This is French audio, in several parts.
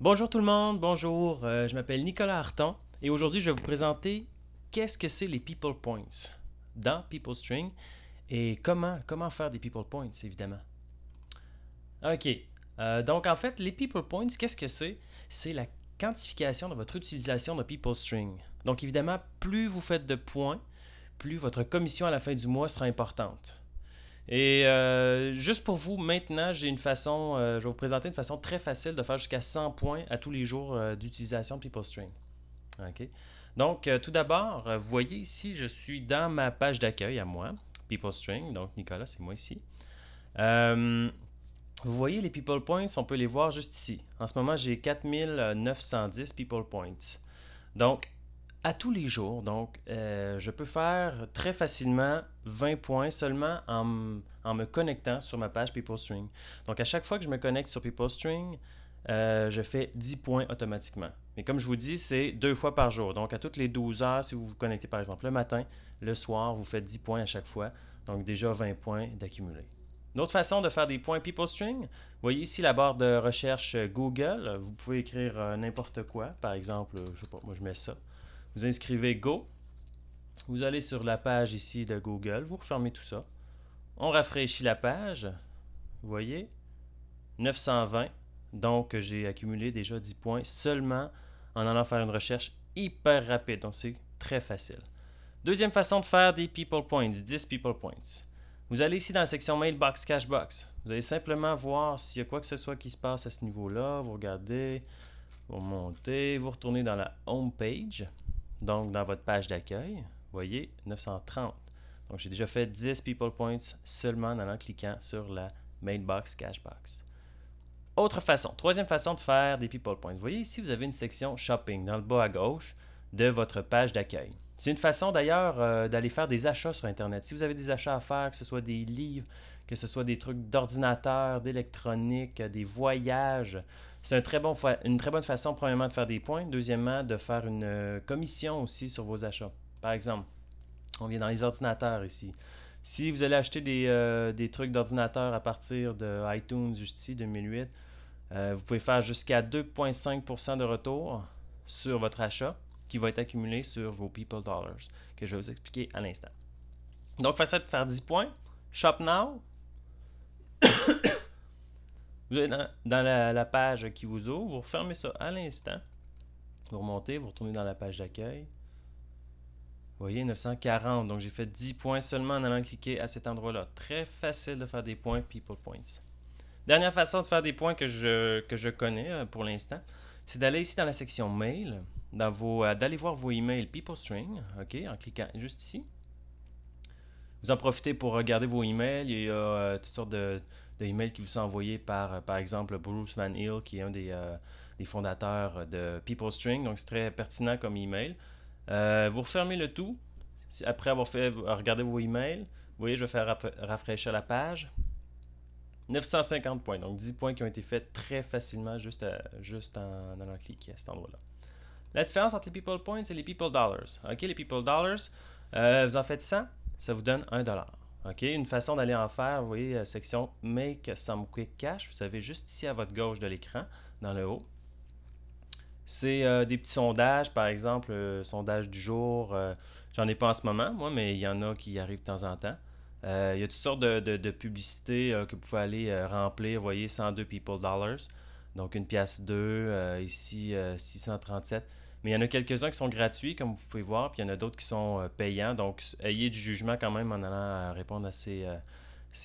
Bonjour tout le monde, bonjour, je m'appelle Nicolas Harton et aujourd'hui je vais vous présenter qu'est-ce que c'est les People Points dans PeopleString et comment faire des People Points évidemment. Ok, donc en fait les People Points, qu'est-ce que c'est? C'est la quantification de votre utilisation de PeopleString. Donc évidemment, plus vous faites de points, plus votre commission à la fin du mois sera importante. Et juste pour vous, maintenant, j'ai une façon, je vais vous présenter une façon très facile de faire jusqu'à 100 points à tous les jours d'utilisation de PeopleString. OK? Donc, tout d'abord, vous voyez ici, je suis dans ma page d'accueil à moi, PeopleString. Donc, Nicolas, c'est moi ici. Euh, Vous voyez les People Points, on peut les voir juste ici. En ce moment, j'ai 4910 People Points. Donc, à tous les jours, je peux faire très facilement 20 points seulement en me connectant sur ma page PeopleString. Donc, à chaque fois que je me connecte sur PeopleString, je fais 10 points automatiquement. Mais comme je vous dis, c'est 2 fois par jour. Donc, à toutes les 12 heures, si vous vous connectez par exemple le matin, le soir, vous faites 10 points à chaque fois. Donc, déjà 20 points d'accumuler. Une autre façon de faire des points PeopleString, vous voyez ici la barre de recherche Google. Vous pouvez écrire n'importe quoi. Par exemple, je sais pas, moi je mets ça. Vous inscrivez Go. Vous allez sur la page ici de Google. Vous refermez tout ça. On rafraîchit la page. Vous voyez, 920. Donc, j'ai accumulé déjà 10 points seulement en allant faire une recherche hyper rapide. Donc, c'est très facile. Deuxième façon de faire des People Points, 10 People Points. Vous allez ici dans la section Mailbox, Cashbox. Vous allez simplement voir s'il y a quoi que ce soit qui se passe à ce niveau-là. Vous regardez, vous montez, vous retournez dans la Home Page, donc dans votre page d'accueil. Vous voyez, 930. Donc j'ai déjà fait 10 People Points seulement en allant cliquant sur la Mailbox, Cashbox. Autre façon, troisième façon de faire des People Points. Vous voyez ici, vous avez une section Shopping dans le bas à gauche de votre page d'accueil. C'est une façon d'ailleurs d'aller faire des achats sur Internet. Si vous avez des achats à faire, que ce soit des livres, que ce soit des trucs d'ordinateur, d'électronique, des voyages, c'est une très bonne façon, premièrement, de faire des points. Deuxièmement, de faire une commission aussi sur vos achats. Par exemple, on vient dans les ordinateurs ici. Si vous allez acheter des trucs d'ordinateur à partir de iTunes juste ici, 2008, vous pouvez faire jusqu'à 2,5% de retour sur votre achat qui va être accumulé sur vos People Dollars que je vais vous expliquer à l'instant. Donc, facile de faire 10 points. Shop Now. Vous êtes dans la page qui vous ouvre. Vous refermez ça à l'instant. Vous remontez, vous retournez dans la page d'accueil. Vous voyez, 940. Donc, j'ai fait 10 points seulement en allant cliquer à cet endroit-là. Très facile de faire des points People Points. Dernière façon de faire des points que je connais pour l'instant, c'est d'aller ici dans la section Mail, d'aller voir vos emails PeopleString, ok, en cliquant juste ici. Vous en profitez pour regarder vos emails. Il y a toutes sortes de emails qui vous sont envoyés par exemple, Bruce Van Hill, qui est un des fondateurs de PeopleString. Donc, c'est très pertinent comme email. Vous refermez le tout. Après avoir fait regarder vos emails, vous voyez, je vais faire rafraîchir la page. 950 points, donc 10 points qui ont été faits très facilement juste en allant cliquer à cet endroit-là. La différence entre les People Points et les People Dollars. Ok, les People Dollars, vous en faites 100, ça vous donne 1 dollar. Ok, une façon d'aller en faire, vous voyez, la section Make Some Quick Cash, vous savez juste ici à votre gauche de l'écran, dans le haut. C'est des petits sondages, par exemple, sondage du jour. J'en ai pas en ce moment, moi, mais il y en a qui arrivent de temps en temps. Il y a toutes sortes de publicités que vous pouvez aller remplir. Vous voyez, 102 People Dollars. Donc, une pièce 2. Ici, 637. Mais il y en a quelques-uns qui sont gratuits, comme vous pouvez voir. Puis il y en a d'autres qui sont payants. Donc, ayez du jugement quand même en allant répondre à ces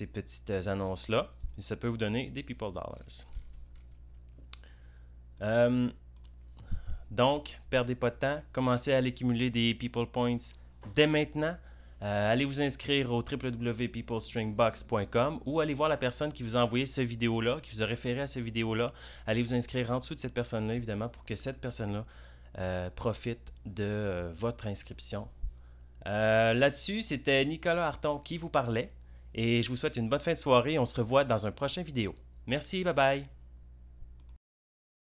petites annonces-là. Et ça peut vous donner des People Dollars. Donc, perdez pas de temps, commencez à aller accumuler des People Points dès maintenant. Allez vous inscrire au www.peoplestringbox.com ou allez voir la personne qui vous a envoyé cette vidéo-là, qui vous a référé à cette vidéo-là. Allez vous inscrire en dessous de cette personne-là, évidemment, pour que cette personne-là profite de votre inscription. Là-dessus, c'était Nicolas Harton qui vous parlait et je vous souhaite une bonne fin de soirée. On se revoit dans un prochain vidéo. Merci, bye bye.